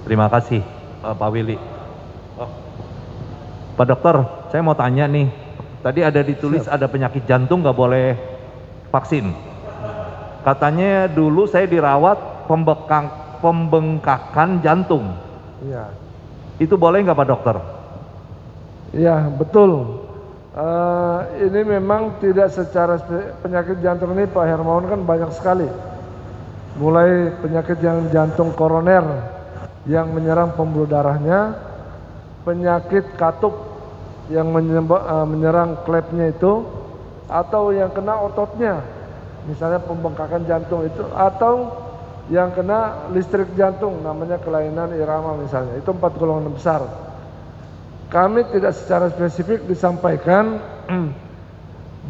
Terima kasih Pak Willy. Pak Dokter, saya mau tanya nih, tadi ada ditulis ada penyakit jantung nggak boleh vaksin. Katanya dulu saya dirawat pembengkakan jantung. Iya. Itu boleh nggak Pak Dokter? Iya, betul. Ini memang tidak secara penyakit jantung ini Pak Hermawan kan banyak sekali. Mulai penyakit yang jantung koroner yang menyerang pembuluh darahnya, penyakit katup yang menyerang klepnya itu, atau yang kena ototnya, misalnya pembengkakan jantung itu, atau yang kena listrik jantung namanya kelainan irama misalnya. Itu 4 golongan besar. Kami tidak secara spesifik disampaikan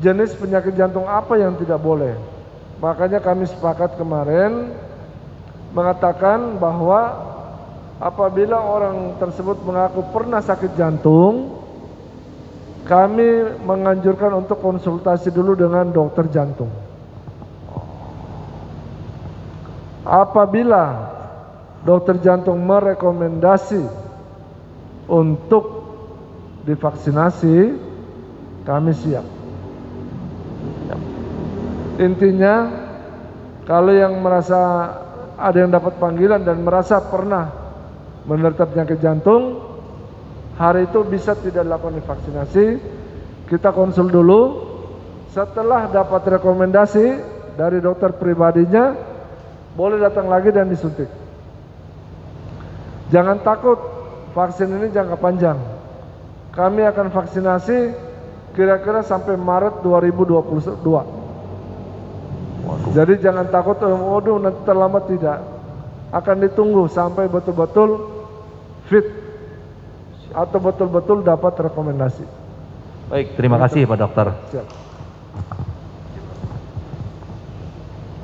jenis penyakit jantung apa yang tidak boleh. Makanya kami sepakat kemarin mengatakan bahwa apabila orang tersebut mengaku pernah sakit jantung, kami menganjurkan untuk konsultasi dulu dengan dokter jantung. Apabila dokter jantung merekomendasi untuk divaksinasi, kami siap. Intinya, kalau yang merasa ada yang dapat panggilan dan merasa pernah menderita penyakit jantung, hari itu bisa tidak dilakukan vaksinasi. Kita konsul dulu. Setelah dapat rekomendasi dari dokter pribadinya, boleh datang lagi dan disuntik. Jangan takut, vaksin ini jangka panjang. Kami akan vaksinasi kira-kira sampai Maret 2022. Jadi jangan takut, waduh nanti terlambat, tidak. Akan ditunggu sampai betul-betul fit atau betul-betul dapat rekomendasi. Baik, terima kasih Pak Dokter. Siap.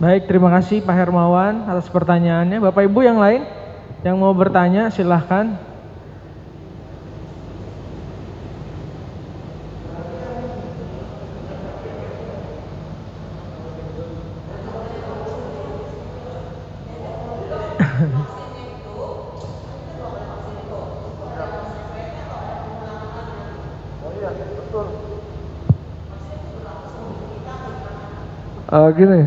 Baik, terima kasih Pak Hermawan atas pertanyaannya. Bapak Ibu yang lain yang mau bertanya silahkan. Gini,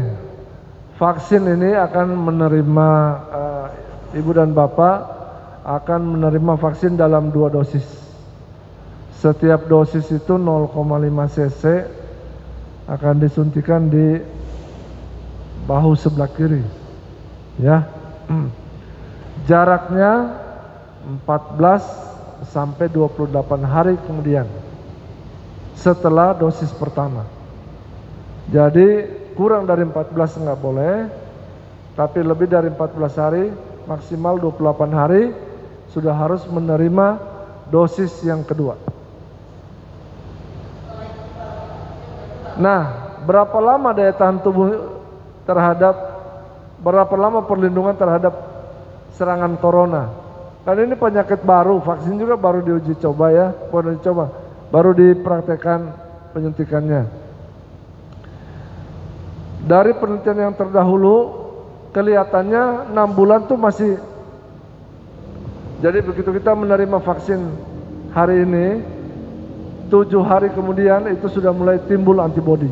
vaksin ini akan menerima ibu dan bapak akan menerima vaksin dalam 2 dosis. Setiap dosis itu 0,5 cc akan disuntikan di bahu sebelah kiri, ya. Jaraknya 14 sampai 28 hari kemudian setelah dosis pertama. Jadi kurang dari 14 nggak boleh, tapi lebih dari 14 hari, maksimal 28 hari sudah harus menerima dosis yang kedua. Nah, berapa lama daya tahan tubuh terhadap, berapa lama perlindungan terhadap serangan corona? Karena ini penyakit baru, vaksin juga baru diuji coba ya, baru dipraktekkan penyuntikannya. Dari penelitian yang terdahulu kelihatannya 6 bulan tuh masih. Jadi begitu kita menerima vaksin hari ini, 7 hari kemudian itu sudah mulai timbul antibodi.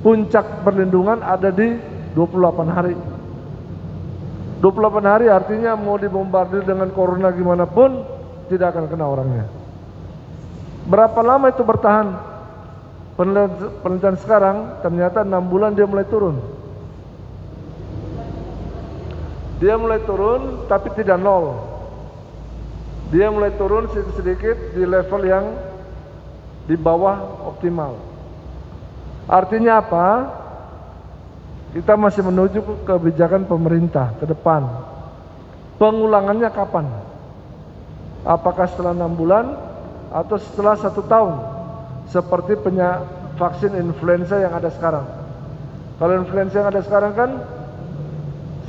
Puncak perlindungan ada di 28 hari. 28 hari artinya mau dibombardir dengan corona gimana pun tidak akan kena orangnya. Berapa lama itu bertahan? Penelitian sekarang ternyata 6 bulan dia mulai turun. Dia mulai turun tapi tidak nol. Dia mulai turun sedikit-sedikit di level yang di bawah optimal. Artinya apa? Kita masih menuju ke kebijakan pemerintah ke depan. Pengulangannya kapan? Apakah setelah 6 bulan atau setelah 1 tahun? Seperti vaksin influenza yang ada sekarang. Kalau influenza yang ada sekarang kan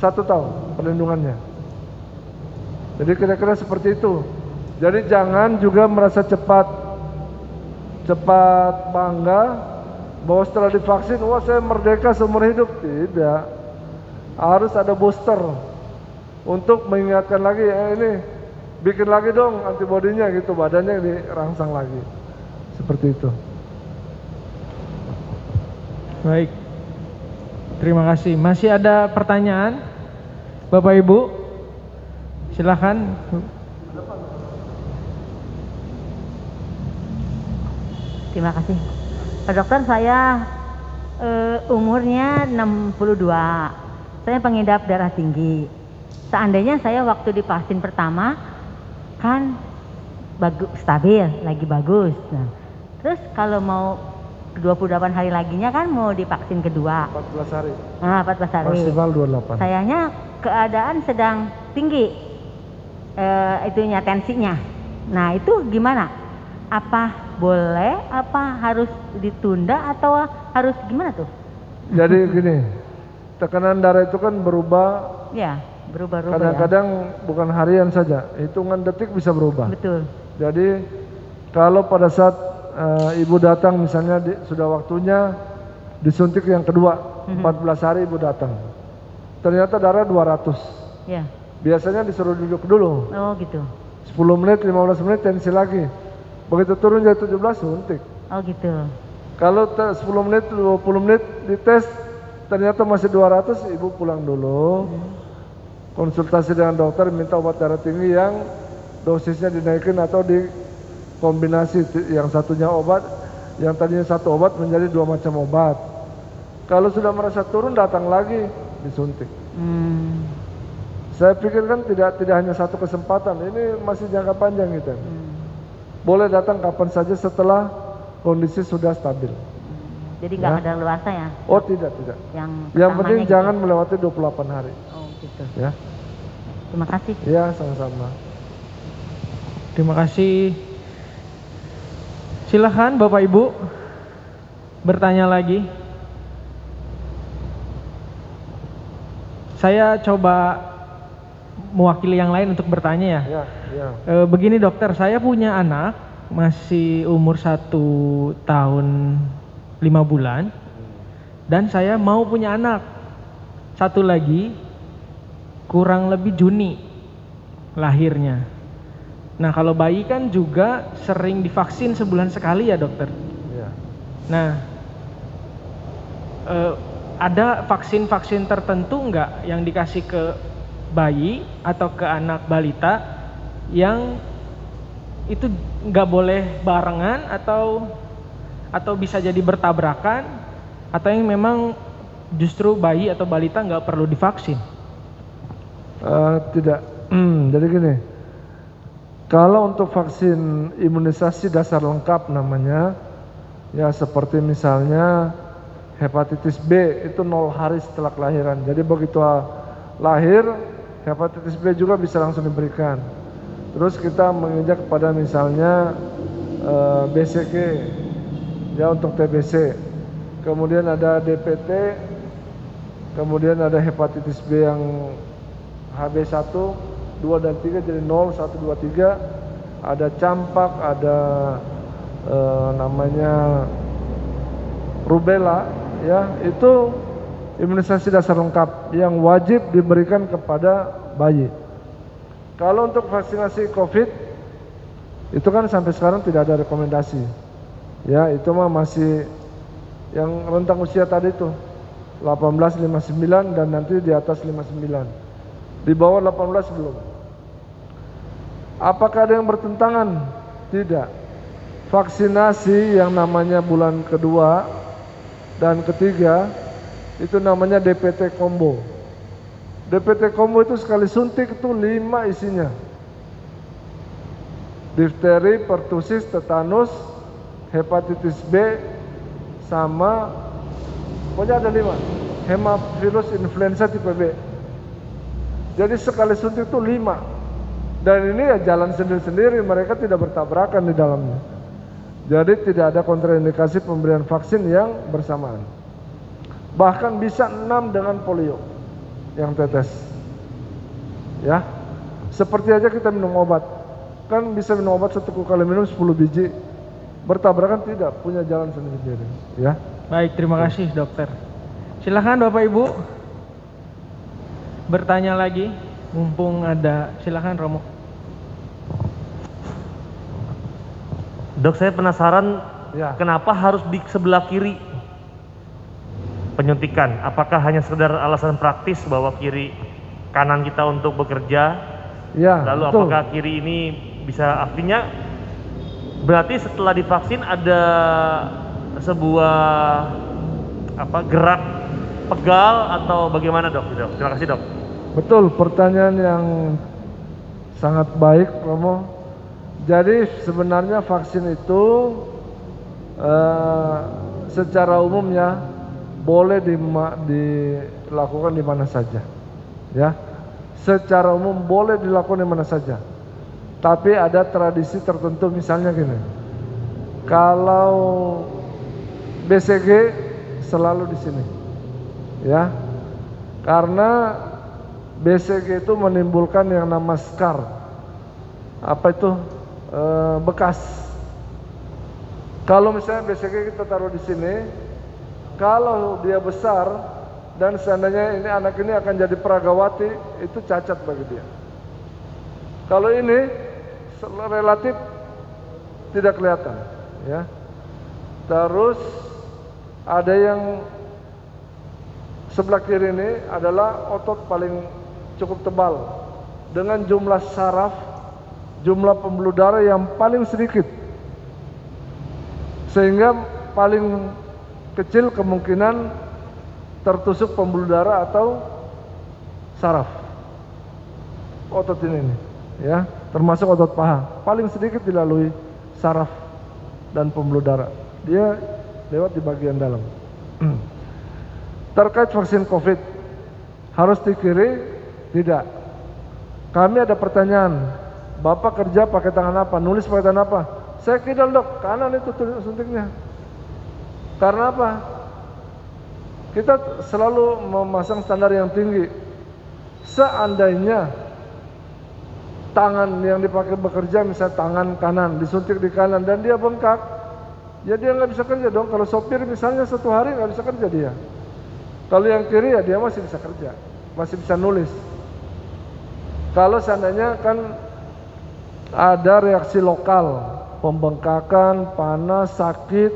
1 tahun perlindungannya. Jadi kira-kira seperti itu. Jadi jangan juga merasa cepat bangga bahwa setelah divaksin, wah saya merdeka seumur hidup. Tidak. Harus ada booster. untuk mengingatkan lagi, ini bikin lagi dong antibodinya gitu, badannya dirangsang lagi. Seperti itu. Baik. Terima kasih. Masih ada pertanyaan? Bapak Ibu? Silakan. Terima kasih. Pak Dokter, saya umurnya 62. Saya pengidap darah tinggi. Seandainya saya waktu divaksin pertama kan stabil, lagi bagus. Nah, terus kalau mau 28 hari laginya kan mau divaksin kedua. 14 hari. Nah, 14 hari. Maksimal 28. Sayangnya keadaan sedang tinggi itunya tensinya. Nah, itu gimana? Apa boleh, apa harus ditunda atau harus gimana tuh? Jadi gini, tekanan darah itu kan berubah. Ya, berubah-ubah. Kadang-kadang bukan harian saja, hitungan detik bisa berubah. Betul. Jadi kalau pada saat ibu datang misalnya sudah waktunya disuntik yang kedua, 14 hari ibu datang. Ternyata darah 200. Ya. Biasanya disuruh duduk dulu. Oh gitu. 10 menit, 15 menit tensi lagi. Begitu turun jadi 17 suntik. Oh gitu. Kalau 10 menit, 20 menit dites ternyata masih 200, ibu pulang dulu. Konsultasi dengan dokter, minta obat darah tinggi yang dosisnya dinaikin atau dikombinasi, yang satunya obat, yang tadinya satu obat menjadi 2 macam obat. Kalau sudah merasa turun datang lagi disuntik. Saya pikir kan tidak hanya satu kesempatan, ini masih jangka panjang gitu. Boleh datang kapan saja setelah kondisi sudah stabil. Jadi nggak ada luasa ya? Oh tidak. Yang penting gitu. jangan melewati 28 hari. Oh gitu. Ya. Terima kasih. Ya, sama-sama. Terima kasih. Silahkan Bapak Ibu bertanya lagi. Saya coba mewakili yang lain untuk bertanya ya. Ya. Begini dokter, saya punya anak masih umur 1 tahun 5 bulan dan saya mau punya anak satu lagi kurang lebih Juni lahirnya. Nah kalau bayi kan juga sering divaksin sebulan sekali ya dokter. Ya. Nah ada vaksin-vaksin tertentu nggak yang dikasih ke bayi atau ke anak balita yang itu nggak boleh barengan atau bisa jadi bertabrakan, atau yang memang justru bayi atau balita nggak perlu divaksin? Tidak. Jadi gini, kalau untuk vaksin imunisasi dasar lengkap namanya, ya seperti misalnya hepatitis B itu 0 hari setelah kelahiran. Jadi begitu lahir hepatitis B juga bisa langsung diberikan. Terus kita menginjak kepada misalnya BCG ya untuk TBC. Kemudian ada DPT, kemudian ada hepatitis B yang HB1, 2 dan 3 jadi 0, 1, 2, 3. Ada campak, ada namanya rubella ya, itu imunisasi dasar lengkap yang wajib diberikan kepada bayi. Kalau untuk vaksinasi COVID itu kan sampai sekarang tidak ada rekomendasi. Ya, itu mah masih yang rentang usia tadi itu 18 59 dan nanti di atas 59. Di bawah 18 belum. Apakah ada yang bertentangan? Tidak. Vaksinasi yang namanya bulan kedua dan ketiga itu namanya DPT combo. DPT combo itu sekali suntik itu 5 isinya. Difteri, pertusis, tetanus, hepatitis B, sama pokoknya ada 5. Hemavirus influenza tipe B. Jadi sekali suntik itu 5. Dan ini ya jalan sendiri-sendiri, mereka tidak bertabrakan di dalamnya. Jadi tidak ada kontraindikasi pemberian vaksin yang bersamaan. Bahkan bisa 6 dengan polio yang tetes. Ya. Seperti aja kita minum obat. Kan bisa minum obat 1 kali minum 10 biji. Bertabrakan tidak, punya jalan sendiri-sendiri, ya. Baik, terima kasih dokter. Silahkan Bapak Ibu bertanya lagi. mumpung ada. Silakan Romo. Dok, saya penasaran Ya. kenapa harus di sebelah kiri penyuntikan? Apakah hanya sekedar alasan praktis bahwa kiri kanan kita untuk bekerja? Ya, Lalu betul. apakah kiri ini bisa, artinya berarti setelah divaksin ada sebuah gerak pegal atau bagaimana dok? Terima kasih dok. Betul, pertanyaan yang sangat baik, Romo. Jadi sebenarnya vaksin itu secara umumnya boleh dilakukan di mana saja, ya. Secara umum boleh dilakukan di mana saja. Tapi ada tradisi tertentu, misalnya gini. Kalau BCG selalu di sini, ya. Karena BCG itu menimbulkan yang nama scar. Apa itu? Bekas. Kalau misalnya BCG kita taruh di sini, kalau dia besar dan seandainya ini anak ini akan jadi peragawati, itu cacat bagi dia. Kalau ini relatif tidak kelihatan, ya. Terus ada yang sebelah kiri ini adalah otot paling cukup tebal dengan jumlah saraf, jumlah pembuluh darah yang paling sedikit, sehingga paling kecil kemungkinan tertusuk pembuluh darah atau saraf. Otot ini nih, ya, termasuk otot paha, paling sedikit dilalui saraf dan pembuluh darah. Dia lewat di bagian dalam. Terkait vaksin COVID, harus di kiri? Tidak. Kami ada pertanyaan, Bapak kerja pakai tangan apa? Nulis pakai tangan apa? Saya kidal dok, kanan itu suntiknya. Karena apa? Kita selalu memasang standar yang tinggi. Seandainya tangan yang dipakai bekerja, misalnya tangan kanan disuntik di kanan dan dia bengkak, ya dia nggak bisa kerja dong. Kalau sopir misalnya 1 hari nggak bisa kerja dia. Kalau yang kiri ya dia masih bisa kerja, masih bisa nulis. Kalau seandainya kan ada reaksi lokal, pembengkakan, panas, sakit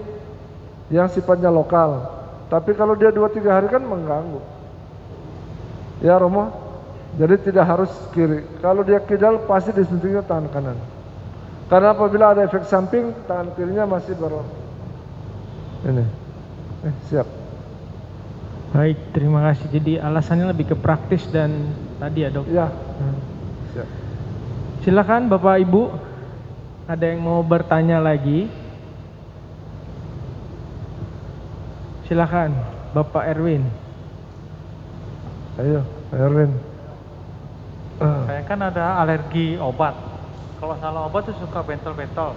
yang sifatnya lokal. Tapi kalau dia 2-3 hari kan mengganggu. Ya Romo, jadi tidak harus kiri. Kalau dia kidal pasti disuntiknya tangan kanan. Karena apabila ada efek samping, tangan kirinya masih ini. Siap. Baik, terima kasih. Jadi alasannya lebih ke praktis dan tadi ya dok. Ya. Siap. Silakan Bapak Ibu, ada yang mau bertanya lagi? Silakan Bapak Erwin. Ayo, Erwin. Saya kan ada alergi obat. Kalau salah obat tuh suka bentol-bentol.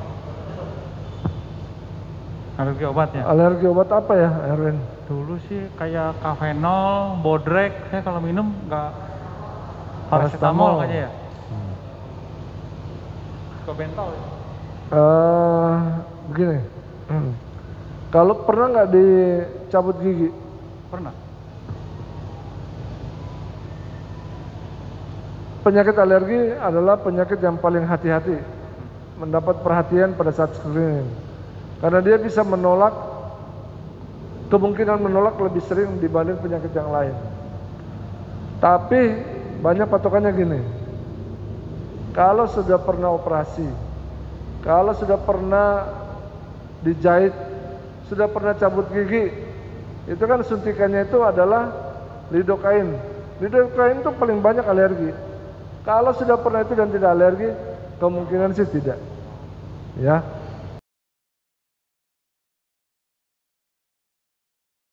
Alergi obatnya. Alergi obat apa ya, Erwin? Dulu sih kayak kafenol, bodrek. Saya kalau minum nggak paracetamol kayaknya ya. Suka bentol. Ya? Begini. Kalau pernah nggak dicabut gigi? Pernah. Penyakit alergi adalah penyakit yang paling hati-hati mendapat perhatian pada saat screening, karena dia bisa menolak, kemungkinan menolak lebih sering dibanding penyakit yang lain. Tapi banyak patokannya gini, kalau sudah pernah operasi, kalau sudah pernah dijahit, sudah pernah cabut gigi, itu kan suntikannya itu adalah lidokain. Lidokain itu paling banyak alergi. Kalau sudah pernah itu dan tidak alergi, kemungkinan sih tidak. Ya.